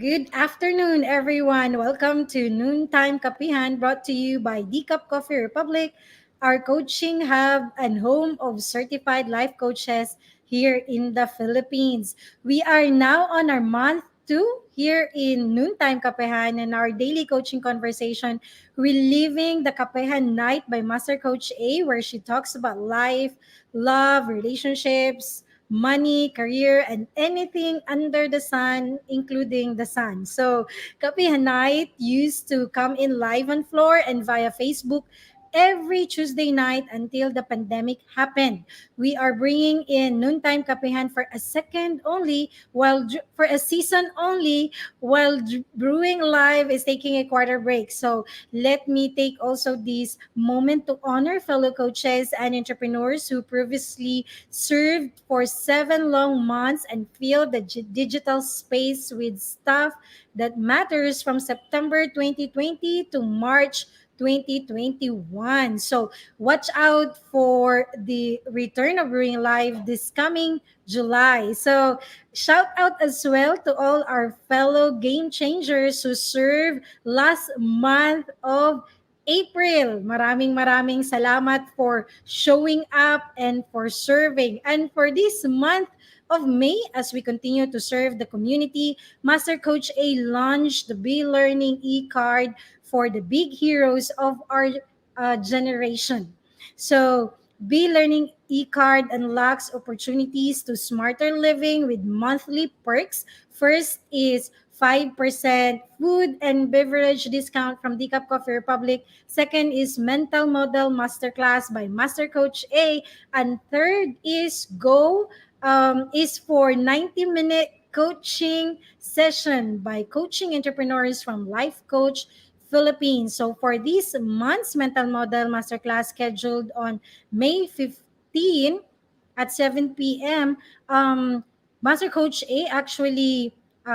Good afternoon, everyone. Welcome to Noontime Kapehan, brought to you by D Cup Coffee Republic, our coaching hub and home of certified life coaches here in the Philippines. We are now on our month two here in Noontime Kapehan and our daily coaching conversation, reliving the Kapehan Night by Master Coach A, where she talks about life, love, relationships, money, career, and anything under the sun, including the sun. So, Kapihan Night used to come in live on floor and via Facebook every Tuesday night until the pandemic happened. We are bringing in Noontime Kapihan for a second only, for a season only, while Brewing Live is taking a quarter break. So let me take also this moment to honor fellow coaches and entrepreneurs who previously served for 7 long months and filled the digital space with stuff that matters from September 2020 to March 2021. So watch out for the return of Brewing Live this coming July. So shout out as well to all our fellow game changers who served last month of April. Maraming salamat for showing up and for serving. And for this month of May, as we continue to serve the community, Master Coach A launched the Be Learning e-card for the big heroes of our generation. So, Be Learning e-card unlocks opportunities to smarter living with monthly perks. First is 5% food and beverage discount from Decaf Coffee Republic. Second is Mental Model Masterclass by Master Coach A. And third is is for 90-minute coaching session by coaching entrepreneurs from Life Coach Philippines. So for this month's Mental Model Masterclass scheduled on May 15 at 7 p.m., Master Coach A actually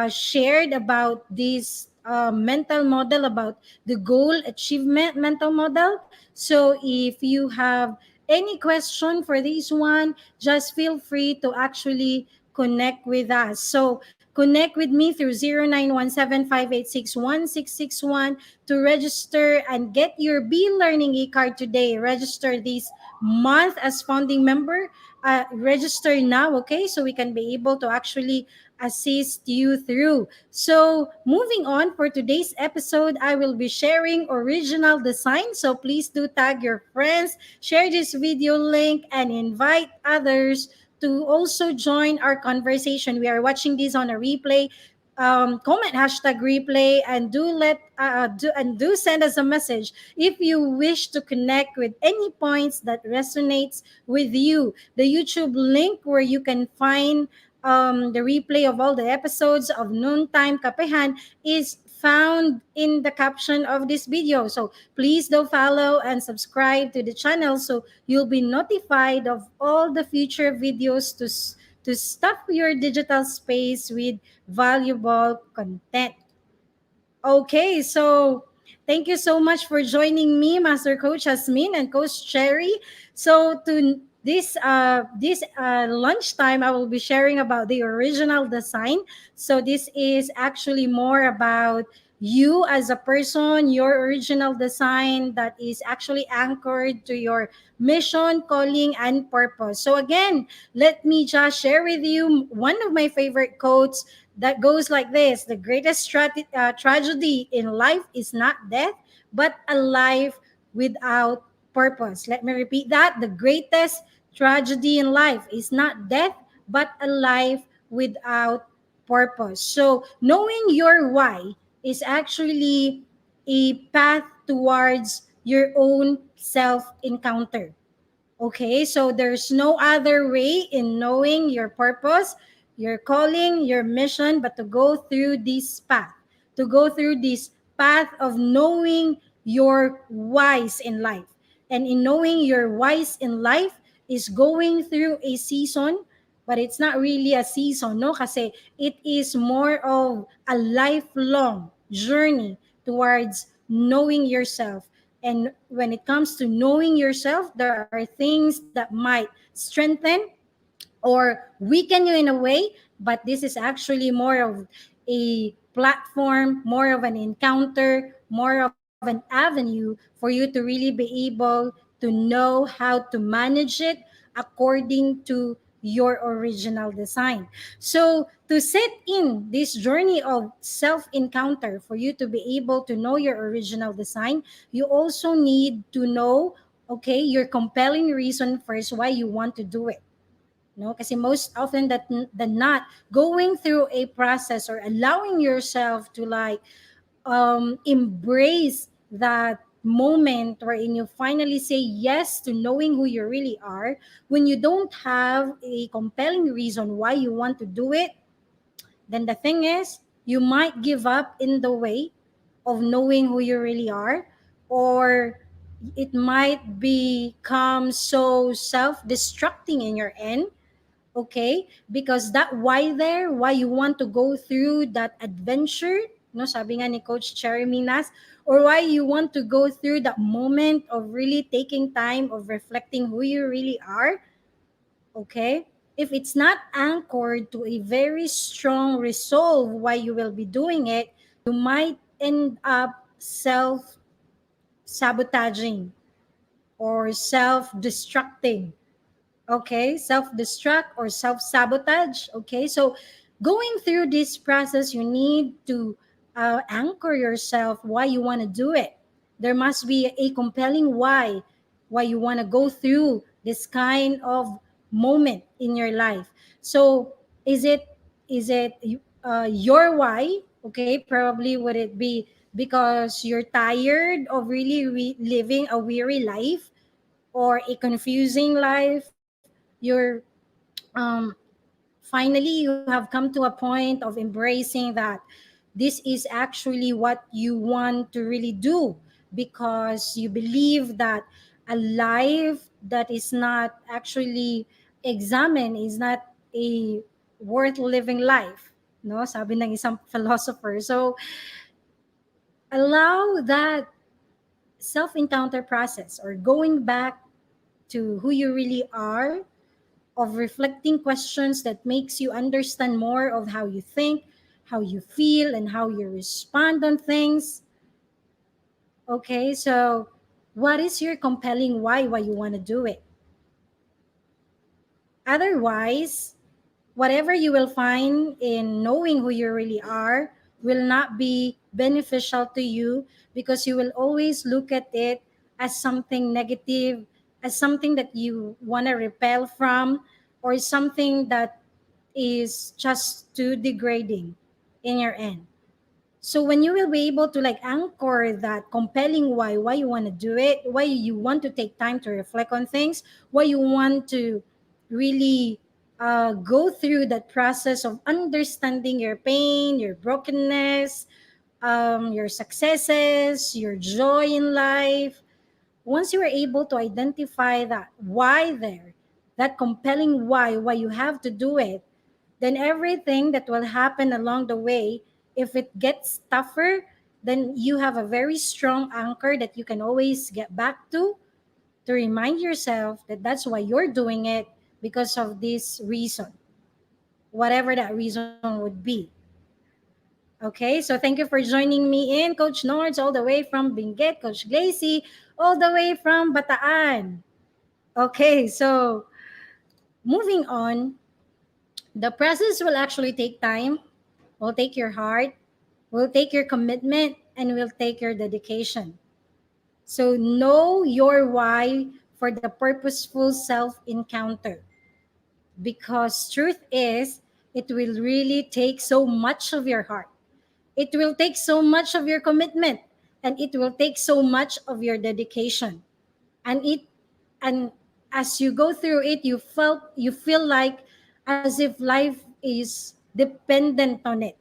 shared about this mental model, about the goal achievement mental model. So if you have any question for this one, just feel free to actually connect with us. So connect with me through 0917-586-1661 to register and get your Be Learning e-card today. Register this month as founding member. Register now, okay? So we can be able to actually assist you through. So, moving on for today's episode, I will be sharing original design. So, please do tag your friends, share this video link, and invite others to also join our conversation. We are watching this on a replay. Comment hashtag replay and do send us a message if you wish to connect with any points that resonates with you. The YouTube link where you can find the replay of all the episodes of Noontime Kapehan is found in the caption of this video. So please do follow and subscribe to the channel so you'll be notified of all the future videos to stuff your digital space with valuable content. Okay, so thank you so much for joining me, Master Coach Hasmin and Coach Cherry. So to this lunchtime, I will be sharing about the original design. So this is actually more about you as a person, your original design that is actually anchored to your mission, calling, and purpose. So again, let me just share with you one of my favorite quotes that goes like this: the greatest tragedy in life is not death, but a life without purpose. Let me repeat that: the greatest tragedy in life is not death, but a life without purpose. So, knowing your why is actually a path towards your own self encounter. Okay, so there's no other way in knowing your purpose, your calling, your mission, but to go through this path, to go through this path of knowing your whys in life. And in knowing your whys in life is going through a season, but it's not really a season, no? Kasi it is more of a lifelong journey towards knowing yourself. And when it comes to knowing yourself, there are things that might strengthen or weaken you in a way, but this is actually more of a platform, more of an encounter, more of an avenue for you to really be able to know how to manage it according to your original design. So, to set in this journey of self encounter for you to be able to know your original design, you also need to know, okay, your compelling reason first why you want to do it. No, kasi most often than not, going through a process or allowing yourself to like embrace that moment wherein you finally say yes to knowing who you really are, when you don't have a compelling reason why you want to do it, then the thing is, you might give up in the way of knowing who you really are, or it might become so self-destructing in your end, okay? Because that why there, why you want to go through that adventure, no, sabi nga ni Coach Cherry Minas, or why you want to go through that moment of really taking time of reflecting who you really are, okay? If it's not anchored to a very strong resolve why you will be doing it, you might end up self sabotaging or self destructing. Okay, self destruct or self sabotage. Okay, so going through this process, you need to anchor yourself why you want to do it. There must be a compelling why you want to go through this kind of moment in your life. So is it your why? Okay, probably would it be because you're tired of really living a weary life or a confusing life? You're um, finally you have come to a point of embracing that this is actually what you want to really do because you believe that a life that is not actually examined is not a worth living life, no, sabi ng isang philosopher. So allow that self encounter process or going back to who you really are, of reflecting questions that makes you understand more of how you think, how you feel, and how you respond on things. Okay, so what is your compelling why you want to do it? Otherwise, whatever you will find in knowing who you really are will not be beneficial to you because you will always look at it as something negative, as something that you want to repel from, or something that is just too degrading in your end. So when you will be able to like anchor that compelling why you want to do it, why you want to take time to reflect on things, why you want to really go through that process of understanding your pain, your brokenness, your successes, your joy in life. Once you are able to identify that why there, that compelling why you have to do it, then everything that will happen along the way, if it gets tougher, then you have a very strong anchor that you can always get back to remind yourself that that's why you're doing it because of this reason, whatever that reason would be. Okay, so thank you for joining me in, Coach Nords, all the way from Benguet, Coach Glacy, all the way from Bataan. Okay, so moving on, the process will actually take time, will take your heart, will take your commitment, and will take your dedication. So know your why for the purposeful self encounter. Because truth is, it will really take so much of your heart. It will take so much of your commitment, and it will take so much of your dedication. And as you go through it, you feel like as if life is dependent on it.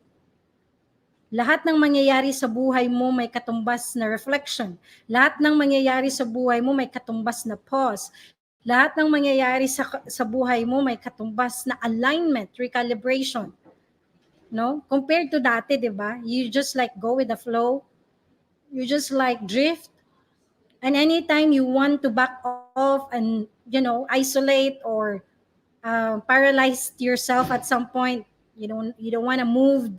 Lahat ng mangyayari sa buhay mo may katumbas na reflection. Lahat ng mangyayari sa buhay mo may katumbas na pause. Lahat ng mangyayari sa buhay mo may katumbas na alignment, recalibration. No? Compared to dati, di ba? You just like go with the flow. You just like drift. And anytime you want to back off and, isolate or paralyze yourself at some point, you don't want to move,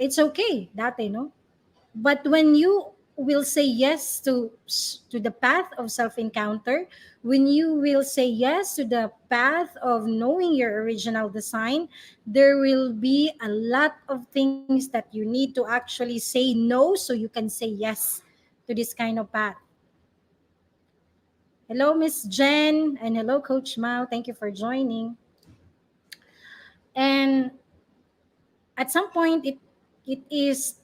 It's okay, dati, no? But when you will say yes to the path of self-encounter, when you will say yes to the path of knowing your original design, there will be a lot of things that you need to actually say no so you can say yes to this kind of path. Hello, Miss Jen, and hello, Coach Mao. Thank you for joining. And at some point, it is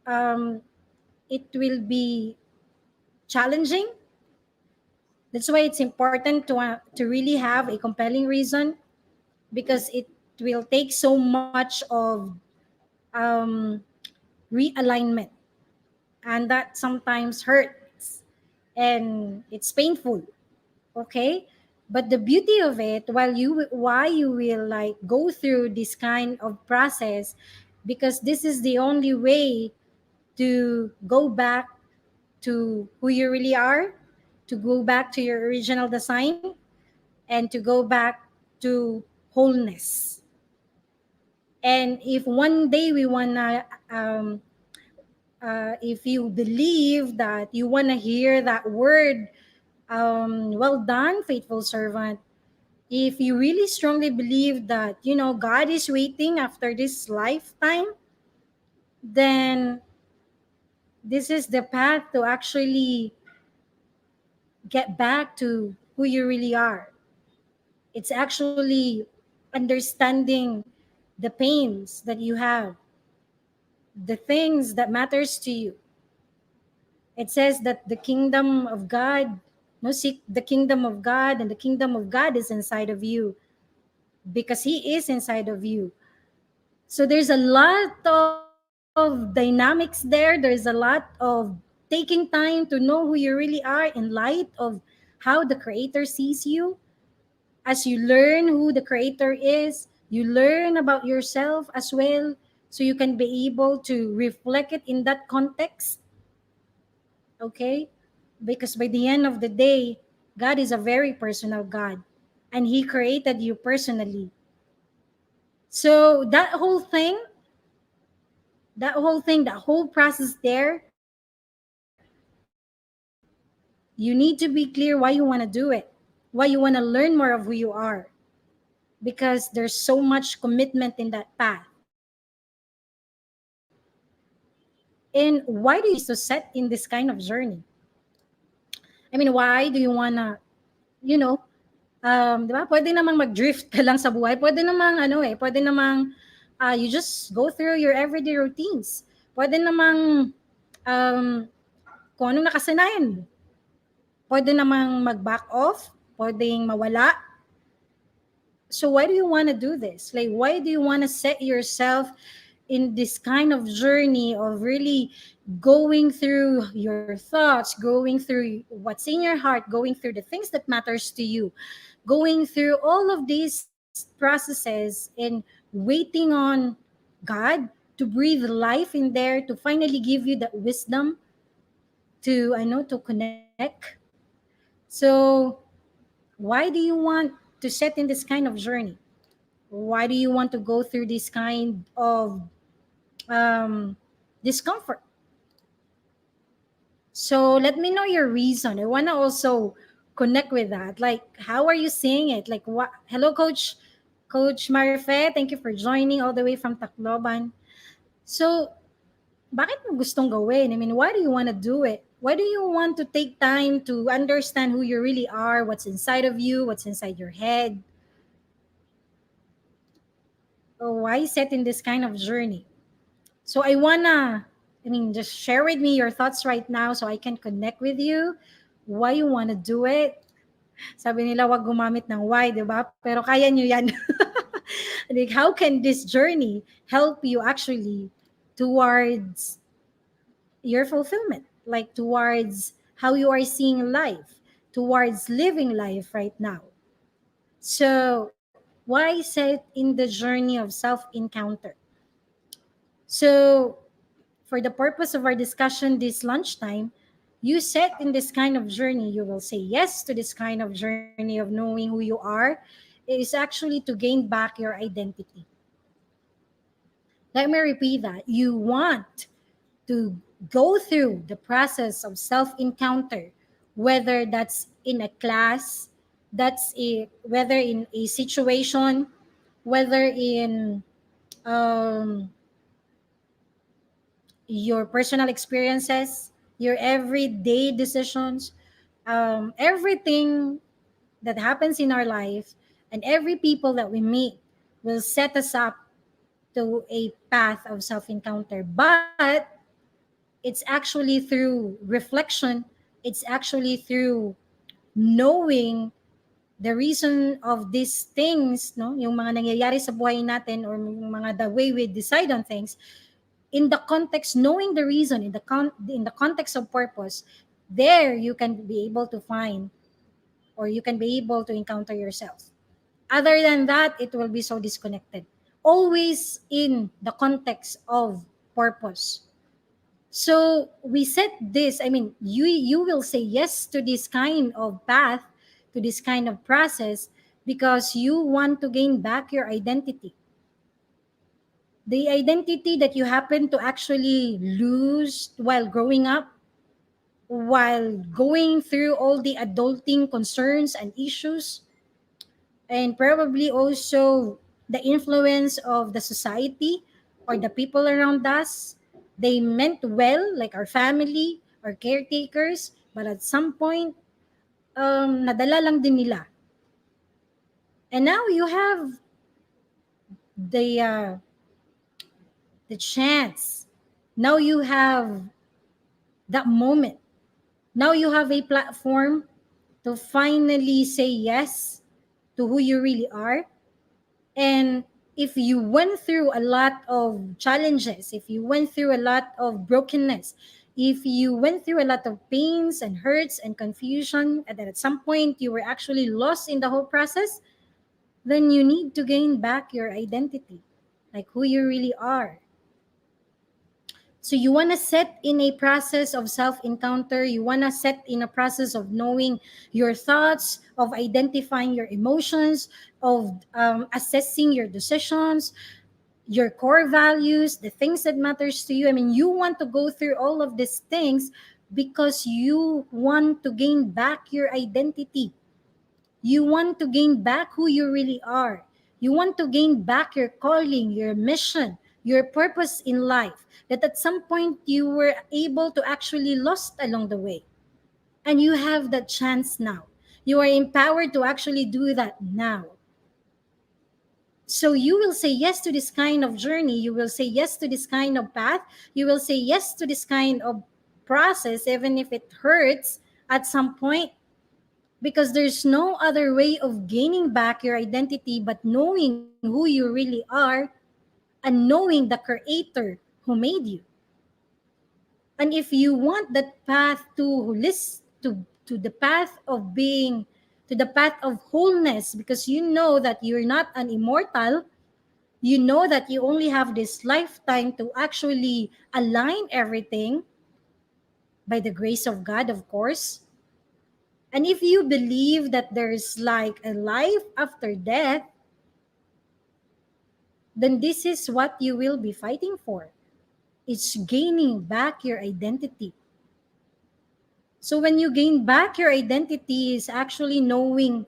um, it will be challenging. That's why it's important to really have a compelling reason, because it will take so much of um, realignment, and that sometimes hurts and it's painful. Okay, but the beauty of it, why you will like go through this kind of process, because this is the only way to go back to who you really are, to go back to your original design, and to go back to wholeness. And if one day we wanna, if you believe that you wanna hear that word, well done, faithful servant. If you really strongly believe that God is waiting after this lifetime, then this is the path to actually get back to who you really are. It's actually understanding the pains that you have, the things that matters to you. It says that the kingdom of God, no, seek the kingdom of God, and the kingdom of God is inside of you because He is inside of you. So there's a lot of dynamics there. There's a lot of taking time to know who you really are in light of how the Creator sees you. As you learn who the Creator is, you learn about yourself as well, so you can be able to reflect it in that context. Okay? Because by the end of the day, God is a very personal God, and He created you personally. So that whole process there, you need to be clear why you want to do it, why you want to learn more of who you are, because there's so much commitment in that path. And why do you want to set in this kind of journey? I mean, why do you want to, you know, di ba? Pwede namang mag-drift ka lang sa buhay. Pwede namang, pwede namang, you just go through your everyday routines. Pwede namang, um, kung anong nakasanayan mo. Pwede namang mag-back off. Pwedeng mawala. So why do you want to do this? Like, why do you want to set yourself in this kind of journey of really going through your thoughts, going through what's in your heart, going through the things that matters to you, going through all of these processes and waiting on God to breathe life in there, to finally give you that wisdom to, I know, to connect. So why do you want to set in this kind of journey? Why do you want to go through this kind of um, discomfort? So let me know your reason. I want to also connect with that. Like, how are you seeing it? Like, what? Hello, Coach Marife. Thank you for joining all the way from Tacloban. So, bakit mo gustong gawin? I mean, why do you want to do it? Why do you want to take time to understand who you really are, what's inside of you, what's inside your head? Or why set in this kind of journey? So just share with me your thoughts right now so I can connect with you. Why you want to do it? Sabi nila, wag gumamit ng why, di ba? Pero kaya nyo yan. Like, how can this journey help you actually towards your fulfillment? Like, towards how you are seeing life, towards living life right now. So, why set in the journey of self encounter? So, for the purpose of our discussion this lunchtime, you set in this kind of journey, you will say yes to this kind of journey of knowing who you are, is actually to gain back your identity. Let me repeat that. You want to go through the process of self encounter, whether that's in a class, whether in a situation, whether in um, your personal experiences, your everyday decisions, everything that happens in our life, and every people that we meet will set us up to a path of self encounter. But it's actually through reflection, it's actually through knowing the reason of these things, no, yung mga nangyayari sa buhay natin, or yung mga the way we decide on things, in the context, knowing the reason, in the context of purpose, there you can be able to find, or you can be able to encounter yourself. Other than that, it will be so disconnected. Always in the context of purpose. So we set this, I mean, you will say yes to this kind of path, to this kind of process, because you want to gain back your identity. The identity that you happen to actually lose while growing up, while going through all the adulting concerns and issues, and probably also the influence of the society or the people around us. They meant well, like our family, our caretakers, but at some point, nadala lang din nila. And now you have the uh, the chance. Now you have that moment. Now you have a platform to finally say yes to who you really are. And if you went through a lot of challenges, if you went through a lot of brokenness, if you went through a lot of pains and hurts and confusion, and then at some point you were actually lost in the whole process, then you need to gain back your identity, like who you really are. So you want to set in a process of self encounter. You want to set in a process of knowing your thoughts, of identifying your emotions, of assessing your decisions, your core values, the things that matters to you. I mean, you want to go through all of these things because you want to gain back your identity. You want to gain back who you really are. You want to gain back your calling, your mission, your purpose in life that at some point you were able to actually lost along the way. And you have that chance now. You are empowered to actually do that now. So you will say yes to this kind of journey. You will say yes to this kind of path. You will say yes to this kind of process, even if it hurts at some point, because there's no other way of gaining back your identity but knowing who you really are and knowing the creator who made you. And if you want that path to list to the path of being, to the path of wholeness, because you know that you're not an immortal, you know that you only have this lifetime to actually align everything by the grace of God, of course. And if you believe that there's like a life after death, then this is what you will be fighting for. It's gaining back your identity. So when you gain back your identity is actually knowing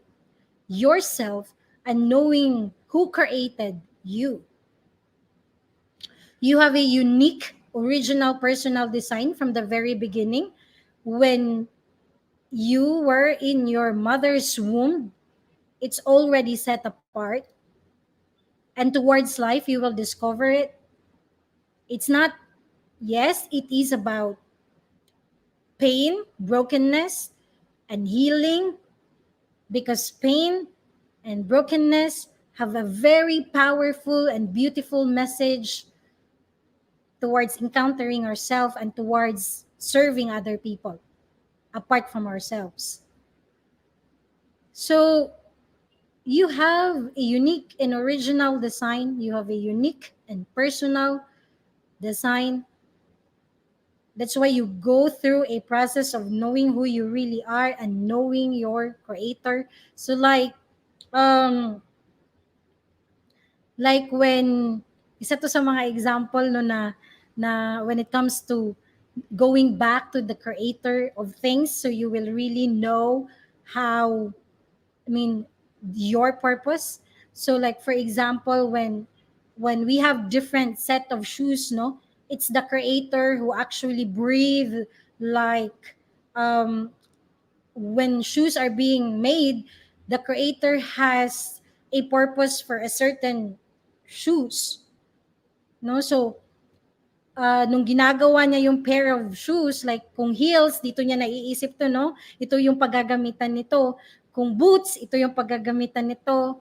yourself and knowing who created you. You have a unique original personal design from the very beginning. When you were in your mother's womb, it's already set apart. And towards life, you will discover it. It's not, yes, it is about pain, brokenness, and healing, because pain and brokenness have a very powerful and beautiful message towards encountering ourselves and towards serving other people apart from ourselves. So you have a unique and original design, you have a unique and personal design. That's why you go through a process of knowing who you really are and knowing your creator. So um like when Isa to sa mga example no na when it comes to going back to the creator of things, so you will really know how, I mean, your purpose. So like for example, when we have different set of shoes, no, it's the creator who actually breathe, like um when shoes are being made, the creator has a purpose for a certain shoes, no. So nung ginagawa niya yung pair of shoes, like kung heels, dito niya naiisip to, no? Ito yung paggagamitan nito. Kung boots, ito yung paggagamitan nito.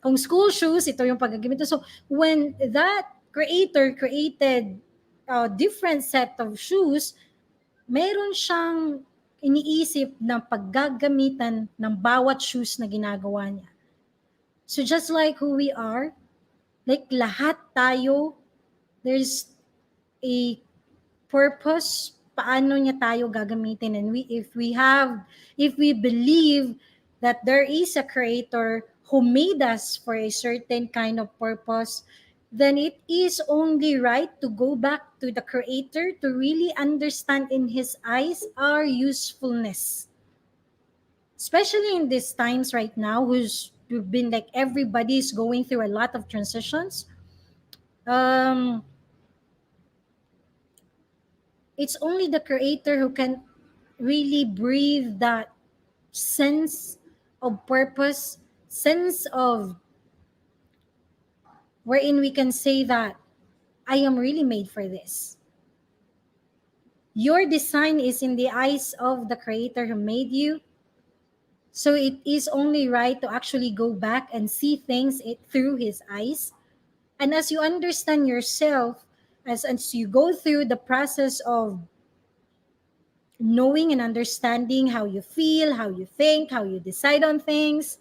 Kung school shoes, ito yung paggagamitan. So, when that creator created a different set of shoes, meron siyang iniisip na paggagamitan ng bawat shoes na ginagawa niya. So, just like who we are, like lahat tayo, there's a purpose paano niya tayo gagamitin, and if we believe that there is a creator who made us for a certain kind of purpose, then it is only right to go back to the creator to really understand in his eyes our usefulness, especially in these times right now, who's we've been like everybody's going through a lot of transitions. um it's only the creator who can really breathe that sense of purpose, sense of wherein we can say that I am really made for this. Your design is in the eyes of the creator who made you. So it is only right to actually go back and see things through his eyes. And as you understand yourself, as you go through the process of knowing and understanding how you feel, how you think, how you decide on things,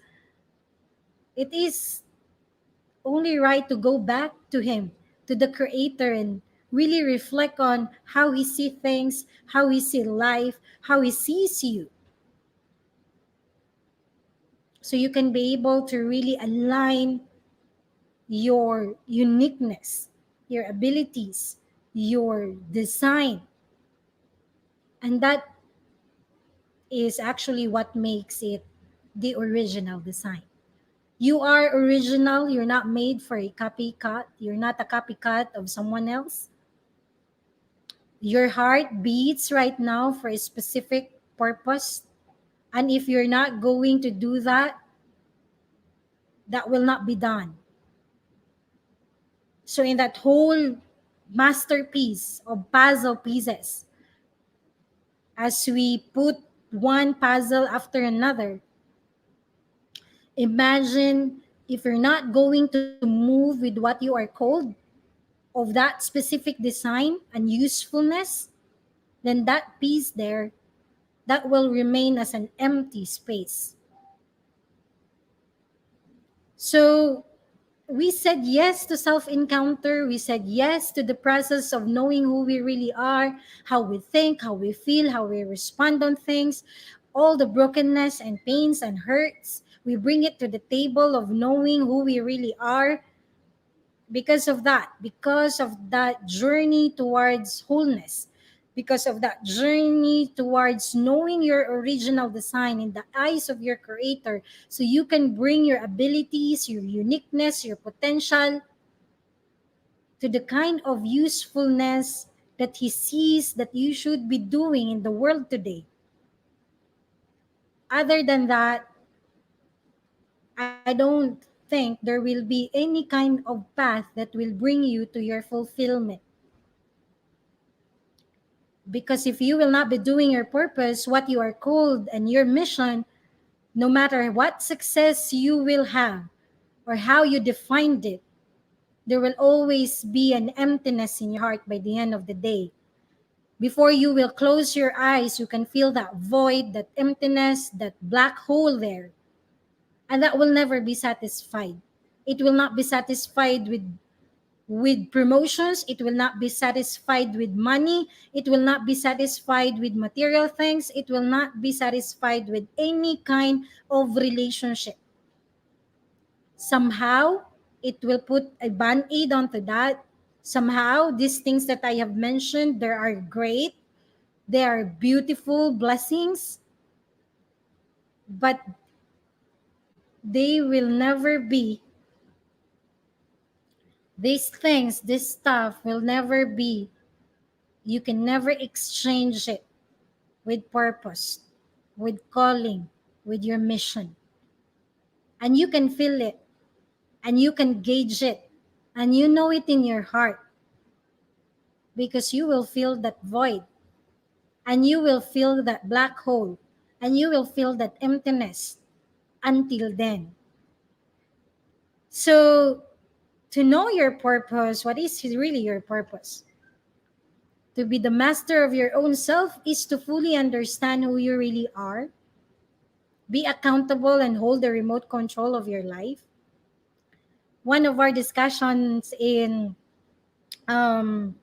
it is only right to go back to him, to the creator, and really reflect on how he sees things, how he sees life, how he sees you. So you can be able to really align your uniqueness, your abilities, your design. And that is actually what makes it the original design. You are original. You're not made for a copycat. You're not a copycat of someone else. Your heart beats right now for a specific purpose. And if you're not going to do that, that will not be done. So, in that whole masterpiece of puzzle pieces, as we put one puzzle after another, imagine if you're not going to move with what you are called of that specific design and usefulness, then that piece there, that will remain as an empty space. So we said yes to self encounter. We said yes to the process of knowing who we really are, how we think, how we feel, how we respond on things, all the brokenness and pains and hurts. We bring it to the table of knowing who we really are because of that journey towards wholeness, because of that journey towards knowing your original design in the eyes of your creator, so you can bring your abilities, your uniqueness, your potential to the kind of usefulness that he sees that you should be doing in the world today. Other than that, I don't think there will be any kind of path that will bring you to your fulfillment. Because if you will not be doing your purpose, what you are called, and your mission, no matter what success you will have or how you defined it, there will always be an emptiness in your heart by the end of the day. Before you will close your eyes, you can feel that void, that emptiness, that black hole there. And that will never be satisfied. It will not be satisfied with promotions. It will not be satisfied with money. It will not be satisfied with material things. It will not be satisfied with any kind of relationship. Somehow, It will put a band-aid onto that. Somehow, these things that I have mentioned, they are great. They are beautiful blessings, but they will never be, these things, this stuff will never be, you can never exchange it with purpose, with calling, with your mission. And you can feel it, and you can gauge it, and you know it in your heart, because you will feel that void, and you will feel that black hole, and you will feel that emptiness until then. So, to know your purpose, what is really your purpose? To be the master of your own self is to fully understand who you really are, be accountable, and hold the remote control of your life. One of our discussions in um,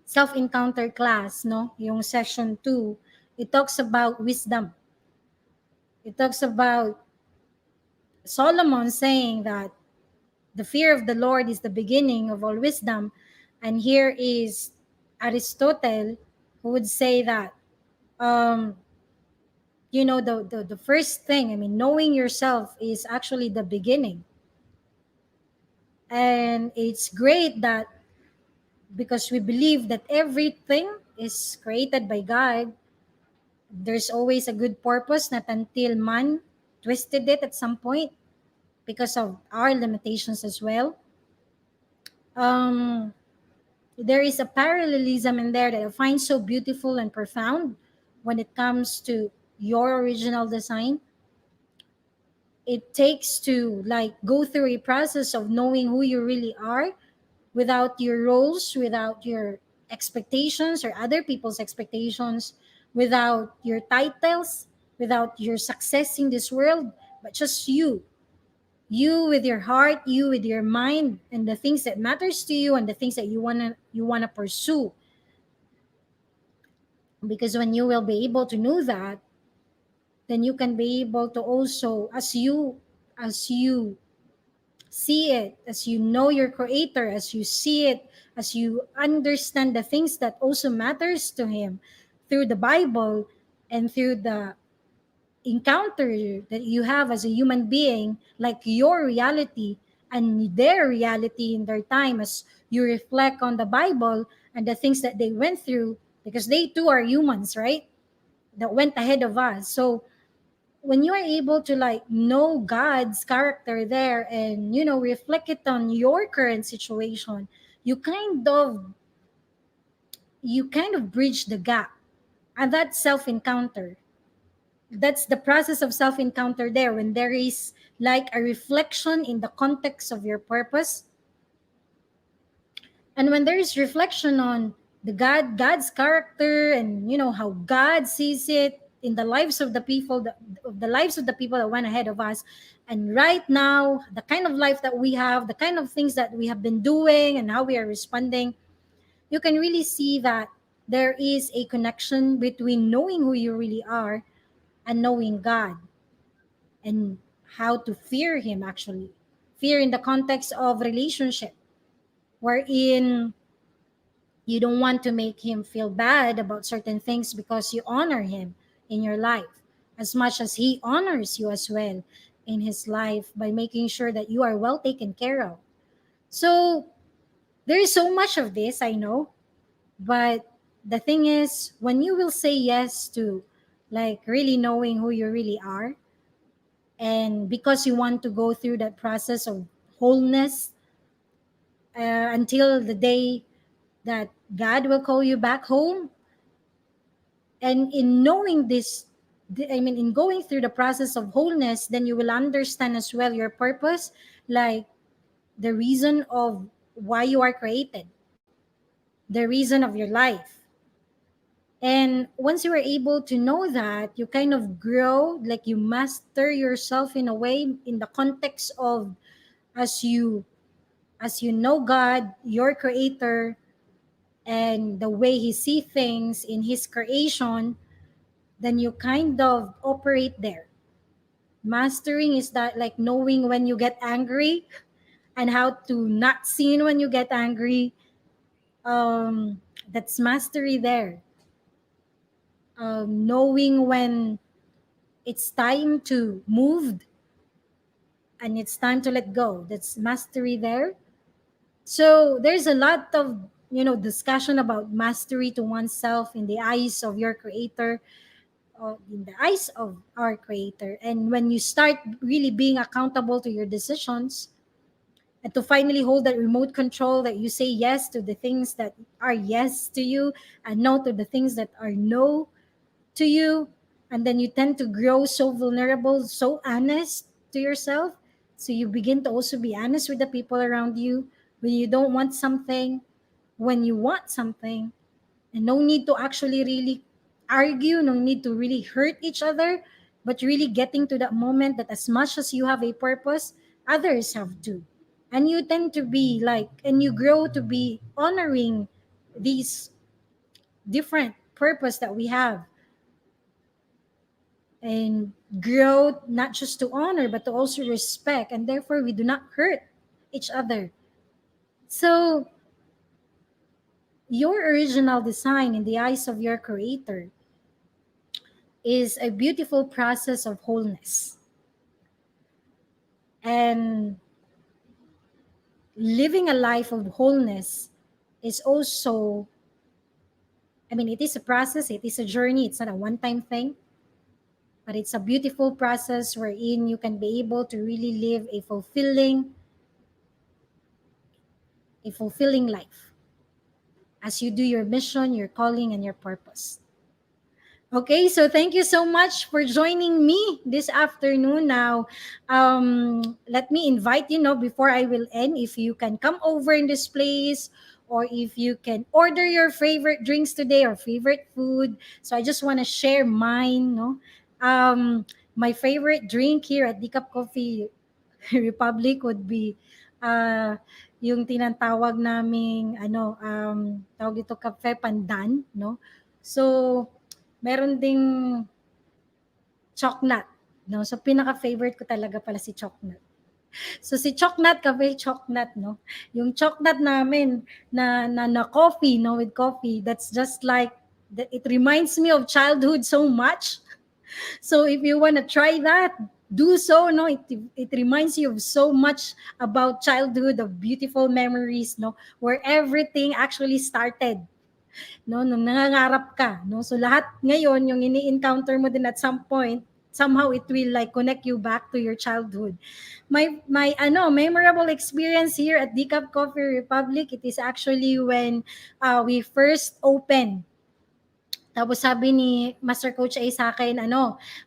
self-encounter class, no, yung session 2, it talks about wisdom. It talks about Solomon saying that the fear of the Lord is the beginning of all wisdom. And here is Aristotle, who would say that, um, the first thing, I mean, knowing yourself is actually the beginning. And it's great that because we believe that everything is created by God, there's always a good purpose, not until man twisted it at some point because of our limitations as well. Um, there is a parallelism in there that I find so beautiful and profound when it comes to your original design. It takes to like go through a process of knowing who you really are without your roles, without your expectations or other people's expectations, without your titles, without your success in this world, but just you. You with your heart, you with your mind, and the things that matters to you and the things that you wanna pursue. Because when you will be able to know that, then you can be able to also, as you see it, as you know your creator, as you see it, as you understand the things that also matters to him through the Bible and through the encounter that you have as a human being, like your reality and their reality in their time, as you reflect on the Bible and the things that they went through, because they too are humans, right? That went ahead of us. So when you are able to like know God's character there and reflect it on your current situation, you kind of bridge the gap. And that self encounter, that's the process of self encounter there, when there is like a reflection in the context of your purpose. And when there is reflection on God's character, and how God sees it in the lives of the people, of the lives of the people that went ahead of us, and right now the kind of life that we have, the kind of things that we have been doing, and how we are responding, you can really see that there is a connection between knowing who you really are and knowing God, and how to fear him, actually fear in the context of relationship, wherein you don't want to make him feel bad about certain things, because you honor him in your life as much as he honors you as well in his life, by making sure that you are well taken care of. So there is so much of this, I know, but the thing is, when you will say yes to like really knowing who you really are, and because you want to go through that process of wholeness, until the day that God will call you back home. And in knowing this, I mean, in going through the process of wholeness, then you will understand as well your purpose, like the reason of why you are created, the reason of your life. And once you are able to know that, you kind of grow, like you master yourself in a way, in the context of, as you as you know God, your creator, and the way he see things in his creation, then you kind of operate there. Mastering is that like knowing when you get angry and how to not sin when you get angry. That's mastery there. Knowing when it's time to move and it's time to let go. That's mastery there. So there's a lot of discussion about mastery to oneself in the eyes of your creator, in the eyes of our creator. And when you start really being accountable to your decisions, and to finally hold that remote control, that you say yes to the things that are yes to you and no to the things that are no to you, and then you tend to grow so vulnerable, so honest to yourself. So you begin to also be honest with the people around you when you don't want something, when you want something, and no need to actually really argue, no need to really hurt each other, but really getting to that moment that as much as you have a purpose, others have too. And you tend to be like, and you grow to be honoring these different purpose that we have, and grow not just to honor but to also respect, and therefore we do not hurt each other. So your original design in the eyes of your creator is a beautiful process of wholeness. And living a life of wholeness is also, I mean, it is a process, it is a journey, it's not a one time thing, but it's a beautiful process wherein you can be able to really live a fulfilling life as you do your mission, your calling, and your purpose. Okay, so thank you so much for joining me this afternoon. Now, let me invite before I will end, if you can come over in this place, or if you can order your favorite drinks today or favorite food. So I just want to share mine. No, my favorite drink here at Decaf Coffee Republic would be uh, yung tinatawag naming tawag dito kape pandan, no? So meron ding choknat, no? So pinaka-favorite ko talaga pala si choknat. So si choknat, kape choknat, no? Yung choknat namin na coffee, no, with coffee, that's just like it reminds me of childhood so much. So if you want to try that, do so. No, it reminds you of so much about childhood, of beautiful memories, no, where everything actually started, no, nung nangangarap ka, no. So lahat ngayon yung ini-encounter mo din at some point, somehow it will like connect you back to your childhood. My memorable experience here at Decaf Coffee Republic, it is actually when we first opened. Tapos sabi ni Master Coach A sa akin,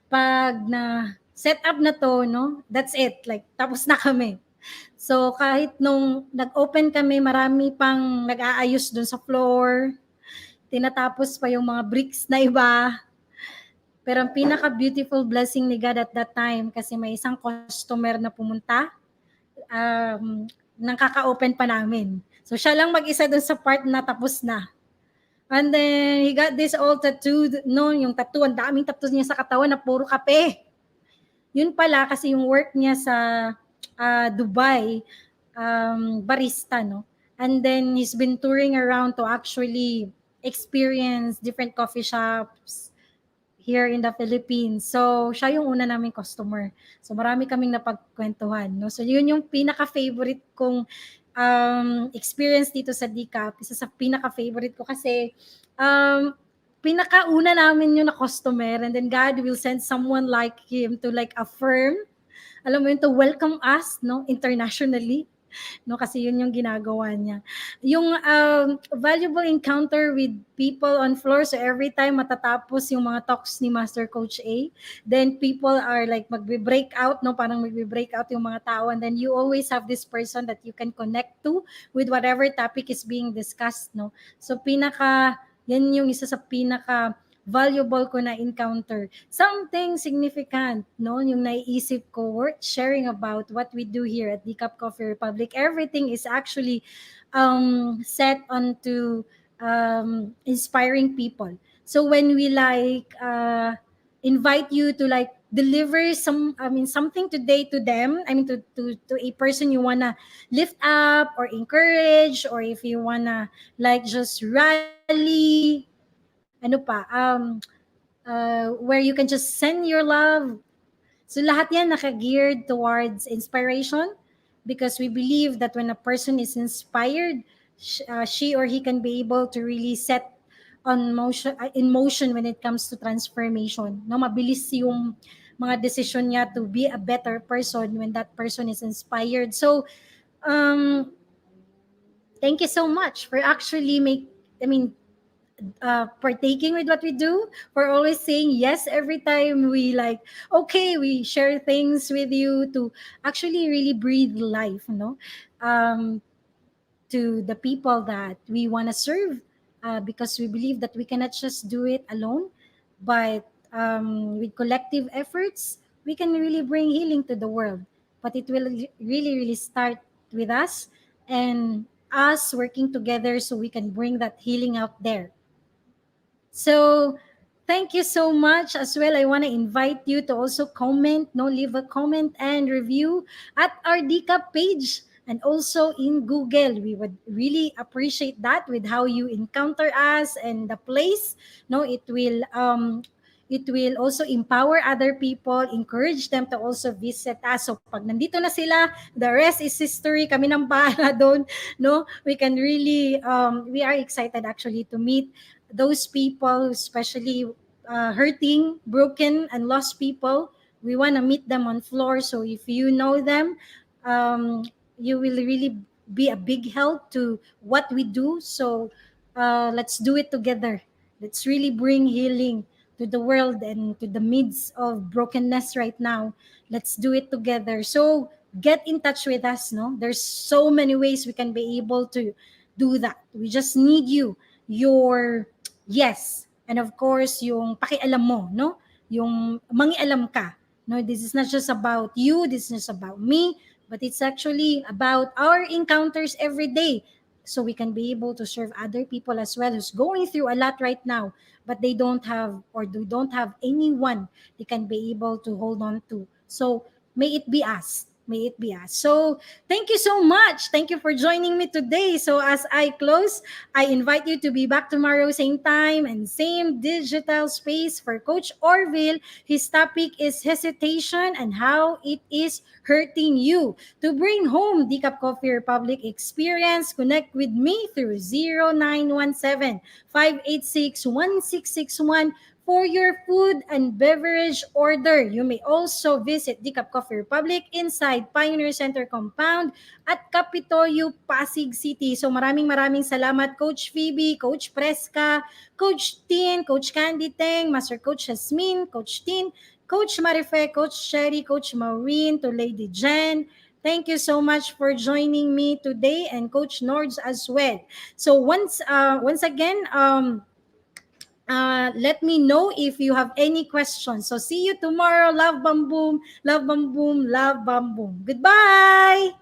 pag na set up na to, no, that's it. Like, tapos na kami. So, kahit nung nag-open kami, marami pang nag-aayos dun sa floor. Tinatapos pa yung mga bricks na iba. Pero ang pinaka-beautiful blessing ni God at that time, kasi may isang customer na pumunta, nang kaka-open pa namin. So, siya lang mag-isa dun sa part na tapos na. And then, he got this all tattooed, no, yung tattoo, ang daming tattoo niya sa katawan na puro kape. Yun pala, kasi yung work niya sa Dubai, barista, no? And then, he's been touring around to actually experience different coffee shops here in the Philippines. So, siya yung una naming customer. So, marami kaming napagkwentuhan, no? So, yun yung pinaka-favorite kong experience dito sa Decaf. Isa sa pinaka-favorite ko kasi pinakauna namin yung na customer, and then God will send someone like him to like affirm, alam mo yun, to welcome us, no, internationally, no, kasi yun yung ginagawa niya. Yung valuable encounter with people on floor, so every time matatapos yung mga talks ni Master Coach A, then people are like magbe-break out, no, parang magbe-break out yung mga tao, and then you always have this person that you can connect to with whatever topic is being discussed, no. So yan yung isa sa pinaka valuable ko na encounter. Something significant, no, yung naiisip ko worth sharing about what we do here at Decaf Coffee Republic. Everything is actually set onto inspiring people. So when we like invite you to like deliver something today to them, to a person you wanna lift up or encourage, or if you wanna like just rally, where you can just send your love. So lahat yan naka-geared towards inspiration, because we believe that when a person is inspired, she or he can be able to really set in motion when it comes to transformation. No, mabilis yung mga decision niya to be a better person when that person is inspired. So, um, thank you so much for actually I mean, partaking with what we do, for always saying yes every time we like, okay, we share things with you to actually really breathe life, um, to the people that we want to serve, because we believe that we cannot just do it alone, but with collective efforts, we can really bring healing to the world. But it will really, really start with us, and us working together so we can bring that healing out there. So thank you so much as well. I want to invite you to also comment, no, leave a comment and review at our DCAP page and also in Google. We would really appreciate that with how you encounter us and the place. No, it will also empower other people, encourage them to also visit us. So pag nandito na sila, the rest is history. Kami nang bahala doon, no? We can really we are excited actually to meet those people, especially hurting, broken, and lost people. We want to meet them on floor. So if you know them, you will really be a big help to what we do. So let's do it together. Let's really bring healing to the world and to the midst of brokenness right now. Let's do it together. So get in touch with us. No, there's so many ways we can be able to do that. We just need your yes, and of course yung pakialam mo, no, yung mangialam ka. No, this is not just about you, this is not about me, but it's actually about our encounters every day, so we can be able to serve other people as well who's going through a lot right now, but they don't have, or they don't have anyone they can be able to hold on to. So may it be us, may it be us. So thank you so much, thank you for joining me today. So as I close, I invite you to be back tomorrow, same time and same digital space for Coach Orville. His topic is hesitation and how it is hurting you. To bring home the Cup Coffee Republic experience, connect with me through 0917-586-1661 for your food and beverage order. You may also visit the Cup Coffee Republic inside Pioneer Center Compound at Kapitoyo, Pasig City. So maraming salamat Coach Phoebe, Coach Preska, Coach Tin, Coach Candy Teng, Master Coach Jasmine, Coach Tin, Coach Marife, Coach Sherry, Coach Maureen, to Lady Jen. Thank you so much for joining me today, and Coach Nords as well. So once again, let me know if you have any questions. So see you tomorrow. Love, bam, boom. Love, bam, boom. Love, bam, boom. Goodbye.